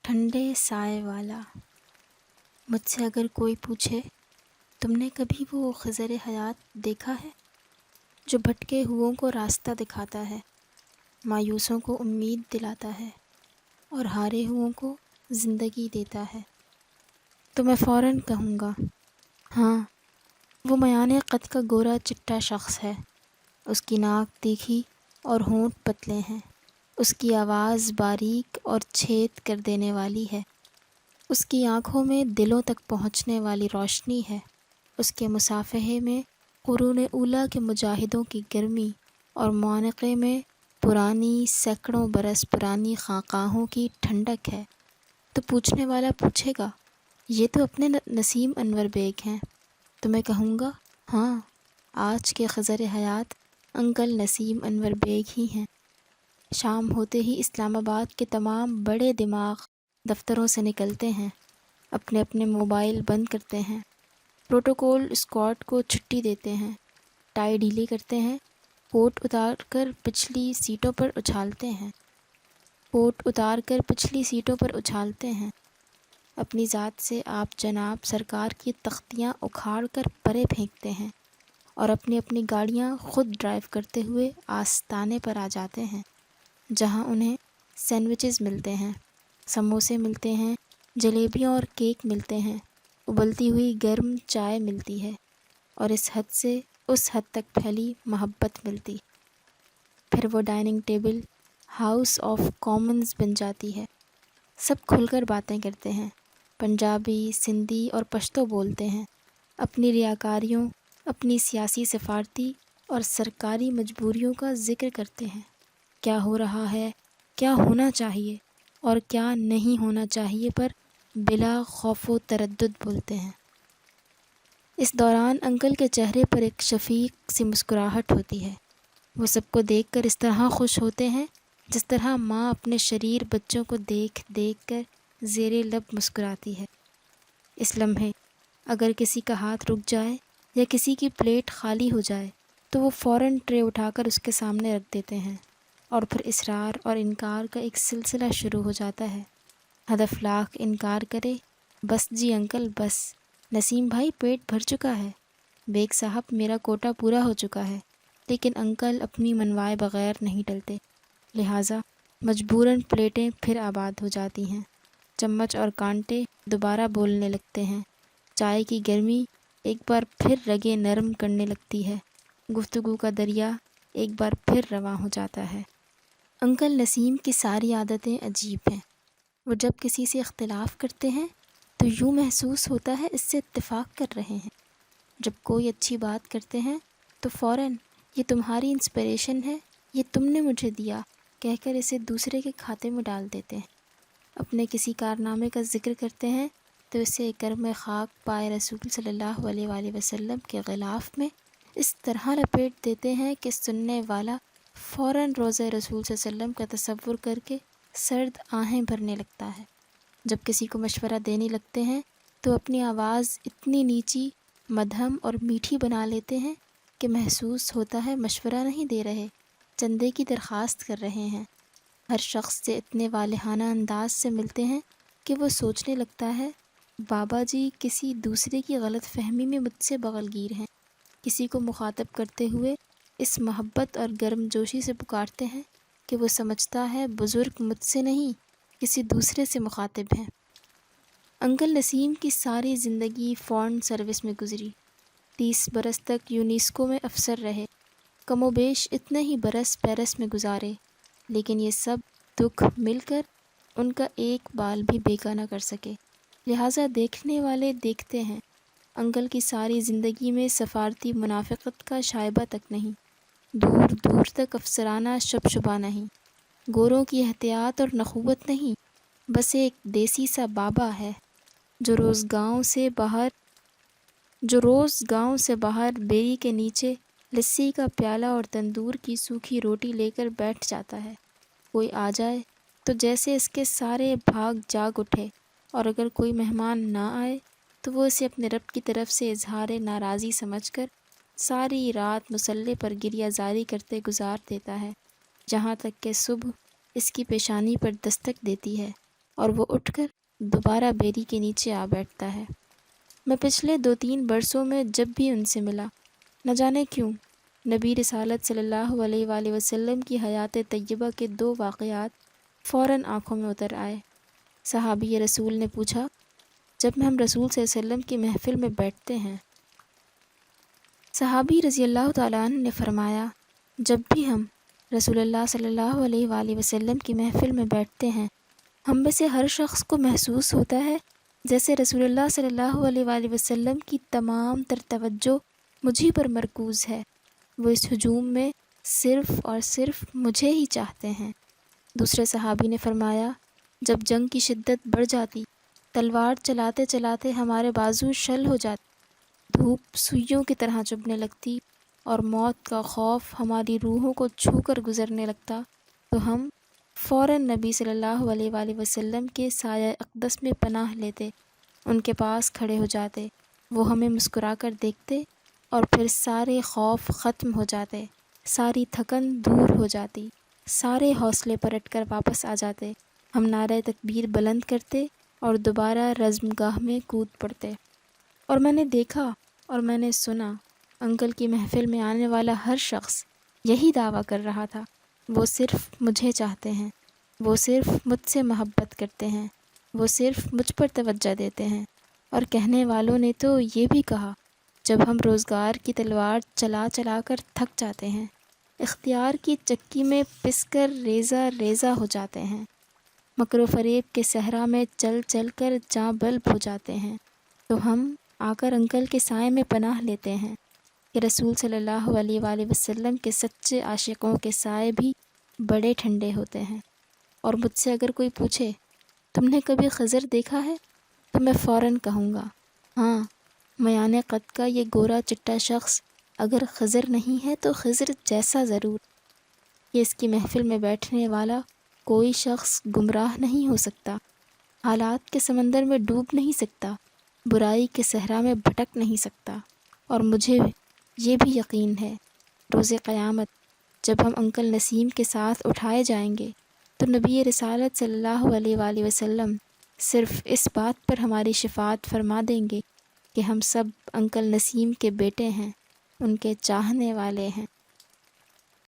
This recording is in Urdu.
ٹھنڈے سائے والا۔ مجھ سے اگر کوئی پوچھے تم نے کبھی وہ خضر حیات دیکھا ہے جو بھٹکے ہوئوں کو راستہ دکھاتا ہے، مایوسوں کو امید دلاتا ہے اور ہارے ہوئوں کو زندگی دیتا ہے، تو میں فوراً کہوں گا ہاں، وہ میان قد کا گورا چٹا شخص ہے۔ اس کی ناک تیکھی اور ہونٹ پتلے ہیں، اس کی آواز باریک اور چھید کر دینے والی ہے، اس کی آنکھوں میں دلوں تک پہنچنے والی روشنی ہے، اس کے مصافحے میں قرون اولیٰ کے مجاہدوں کی گرمی اور معانقے میں پرانی سینکڑوں برس پرانی خانقاہوں کی ٹھنڈک ہے۔ تو پوچھنے والا پوچھے گا یہ تو اپنے نسیم انور بیگ ہیں، تو میں کہوں گا ہاں، آج کے خضر حیات انکل نسیم انور بیگ ہی ہیں۔ شام ہوتے ہی اسلام آباد کے تمام بڑے دماغ دفتروں سے نکلتے ہیں، اپنے اپنے موبائل بند کرتے ہیں، پروٹوکول اسکواڈ کو چھٹی دیتے ہیں، ٹائی ڈھیلی کرتے ہیں، کوٹ اتار کر پچھلی سیٹوں پر اچھالتے ہیں، اپنی ذات سے آپ جناب سرکار کی تختیاں اکھاڑ کر پرے پھینکتے ہیں اور اپنی اپنی گاڑیاں خود ڈرائیو کرتے ہوئے آستانے پر آ جاتے ہیں، جہاں انہیں سینڈوچز ملتے ہیں، سموسے ملتے ہیں، جلیبیاں اور کیک ملتے ہیں، ابلتی ہوئی گرم چائے ملتی ہے اور اس حد سے اس حد تک پھیلی محبت ملتی۔ پھر وہ dining table House of Commons بن جاتی ہے، سب کھل کر باتیں کرتے ہیں، پنجابی، سندھی اور پشتو بولتے ہیں، اپنی ریاکاریوں، اپنی سیاسی سفارتی اور سرکاری مجبوریوں کا ذکر کرتے ہیں، کیا ہو رہا ہے، کیا ہونا چاہیے اور کیا نہیں ہونا چاہیے پر بلا خوف و تردد بولتے ہیں۔ اس دوران انکل کے چہرے پر ایک شفیق سی مسکراہٹ ہوتی ہے، وہ سب کو دیکھ کر اس طرح خوش ہوتے ہیں جس طرح ماں اپنے شریر بچوں کو دیکھ دیکھ کر زیر لب مسکراتی ہے۔ اس لمحے اگر کسی کا ہاتھ رک جائے یا کسی کی پلیٹ خالی ہو جائے تو وہ فوراً ٹرے اٹھا کر اس کے سامنے رکھ دیتے ہیں اور پھر اصرار اور انکار کا ایک سلسلہ شروع ہو جاتا ہے۔ ہدف لاکھ انکار کرے، بس جی انکل بس، نسیم بھائی پیٹ بھر چکا ہے، بیگ صاحب میرا کوٹا پورا ہو چکا ہے، لیکن انکل اپنی منوائے بغیر نہیں ٹلتے، لہٰذا مجبوراً پلیٹیں پھر آباد ہو جاتی ہیں، چمچ اور کانٹے دوبارہ بولنے لگتے ہیں، چائے کی گرمی ایک بار پھر رگیں نرم کرنے لگتی ہے، گفتگو کا دریا ایک بار پھر رواں ہو جاتا ہے۔ انکل نسیم کی ساری عادتیں عجیب ہیں، وہ جب کسی سے اختلاف کرتے ہیں تو یوں محسوس ہوتا ہے اس سے اتفاق کر رہے ہیں، جب کوئی اچھی بات کرتے ہیں تو فوراً یہ تمہاری انسپریشن ہے، یہ تم نے مجھے دیا کہہ کر اسے دوسرے کے کھاتے میں ڈال دیتے ہیں، اپنے کسی کارنامے کا ذکر کرتے ہیں تو اسے کرم خاک پائے رسول صلی اللہ علیہ وآلہ وسلم کے غلاف میں اس طرح لپیٹ دیتے ہیں کہ سننے والا فوراً روضہ رسول صلی اللہ علیہ وسلم کا تصور کر کے سرد آہیں بھرنے لگتا ہے۔ جب کسی کو مشورہ دینے لگتے ہیں تو اپنی آواز اتنی نیچی، مدھم اور میٹھی بنا لیتے ہیں کہ محسوس ہوتا ہے مشورہ نہیں دے رہے، چندے کی درخواست کر رہے ہیں۔ ہر شخص سے اتنے والہانہ انداز سے ملتے ہیں کہ وہ سوچنے لگتا ہے بابا جی کسی دوسرے کی غلط فہمی میں مجھ سے بغل گیر ہیں، کسی کو مخاطب کرتے ہوئے اس محبت اور گرم جوشی سے پکارتے ہیں کہ وہ سمجھتا ہے بزرگ مجھ سے نہیں کسی دوسرے سے مخاطب ہیں۔ انکل نسیم کی ساری زندگی فورن سروس میں گزری، 30 برس تک یونیسکو میں افسر رہے، کم و بیش اتنے ہی برس پیرس میں گزارے، لیکن یہ سب دکھ مل کر ان کا ایک بال بھی بیکا نہ کر سکے، لہٰذا دیکھنے والے دیکھتے ہیں، انکل کی ساری زندگی میں سفارتی منافقت کا شائبہ تک نہیں، دور دور تک افسرانہ شبشبہ نہیں، گوروں کی احتیاط اور نخوت نہیں، بس ایک دیسی سا بابا ہے جو روز گاؤں سے باہر بیری کے نیچے لسی کا پیالہ اور تندور کی سوکھی روٹی لے کر بیٹھ جاتا ہے، کوئی آ جائے تو جیسے اس کے سارے بھاگ جاگ اٹھے، اور اگر کوئی مہمان نہ آئے تو وہ اسے اپنے رب کی طرف سے اظہار ناراضی سمجھ کر ساری رات مصلے پر گریہ زاری کرتے گزار دیتا ہے، جہاں تک کہ صبح اس کی پیشانی پر دستک دیتی ہے اور وہ اٹھ کر دوبارہ بیری کے نیچے آ بیٹھتا ہے۔ میں پچھلے 2-3 برسوں میں جب بھی ان سے ملا، نہ جانے کیوں نبی رسالت صلی اللہ علیہ وآلہ وسلم کی حیات طیبہ کے 2 واقعات فوراً آنکھوں میں اتر آئے۔ صحابی رسول نے پوچھا، جب ہم رسول صلی اللہ علیہ وسلم کی محفل میں بیٹھتے ہیں، صحابی رضی اللہ تعالیٰ عنہ نے فرمایا، جب بھی ہم رسول اللہ صلی اللہ علیہ وآلہ وسلم کی محفل میں بیٹھتے ہیں، ہم میں سے ہر شخص کو محسوس ہوتا ہے جیسے رسول اللہ صلی اللہ علیہ وآلہ وسلم کی تمام تر توجہ مجھے پر مرکوز ہے۔ وہ اس ہجوم میں صرف اور صرف مجھے ہی چاہتے ہیں۔ دوسرے صحابی نے فرمایا، جب جنگ کی شدت بڑھ جاتی، تلوار چلاتے چلاتے ہمارے بازو شل ہو جاتے، دھوپ سوئیوں کی طرح چبھنے لگتی اور موت کا خوف ہماری روحوں کو چھو کر گزرنے لگتا، تو ہم فوراً نبی صلی اللہ علیہ وآلہ وسلم کے سایہ اقدس میں پناہ لیتے، ان کے پاس کھڑے ہو جاتے، وہ ہمیں مسکرا کر دیکھتے اور پھر سارے خوف ختم ہو جاتے، ساری تھکن دور ہو جاتی، سارے حوصلے پلٹ کر واپس آ جاتے، ہم نعرہ تکبیر بلند کرتے اور دوبارہ رزم گاہ میں کود پڑتے۔ اور میں نے دیکھا اور میں نے سنا، انکل کی محفل میں آنے والا ہر شخص یہی دعویٰ کر رہا تھا، وہ صرف مجھے چاہتے ہیں، وہ صرف مجھ سے محبت کرتے ہیں، وہ صرف مجھ پر توجہ دیتے ہیں۔ اور کہنے والوں نے تو یہ بھی کہا، جب ہم روزگار کی تلوار چلا چلا کر تھک جاتے ہیں، اختیار کی چکی میں پس کر ریزہ ریزہ ہو جاتے ہیں، مکر و فریب کے صحرا میں چل چل کر جاں بلب ہو جاتے ہیں، تو ہم آ کر انکل کے سائے میں پناہ لیتے ہیں کہ رسول صلی اللہ علیہ وآلہ وسلم کے سچے عاشقوں کے سائے بھی بڑے ٹھنڈے ہوتے ہیں۔ اور مجھ سے اگر کوئی پوچھے، تم نے کبھی خضر دیکھا ہے؟ تو میں فوراً کہوں گا، ہاں، میان قد کا یہ گورا چٹا شخص اگر خضر نہیں ہے تو خضر جیسا ضرور۔ یہ اس کی محفل میں بیٹھنے والا کوئی شخص گمراہ نہیں ہو سکتا، حالات کے سمندر میں ڈوب نہیں سکتا، برائی کے صحرا میں بھٹک نہیں سکتا۔ اور مجھے یہ بھی یقین ہے، روز قیامت جب ہم انکل نسیم کے ساتھ اٹھائے جائیں گے تو نبی رسالت صلی اللہ علیہ وآلہ وسلم صرف اس بات پر ہماری شفاعت فرما دیں گے کہ ہم سب انکل نسیم کے بیٹے ہیں، ان کے چاہنے والے ہیں۔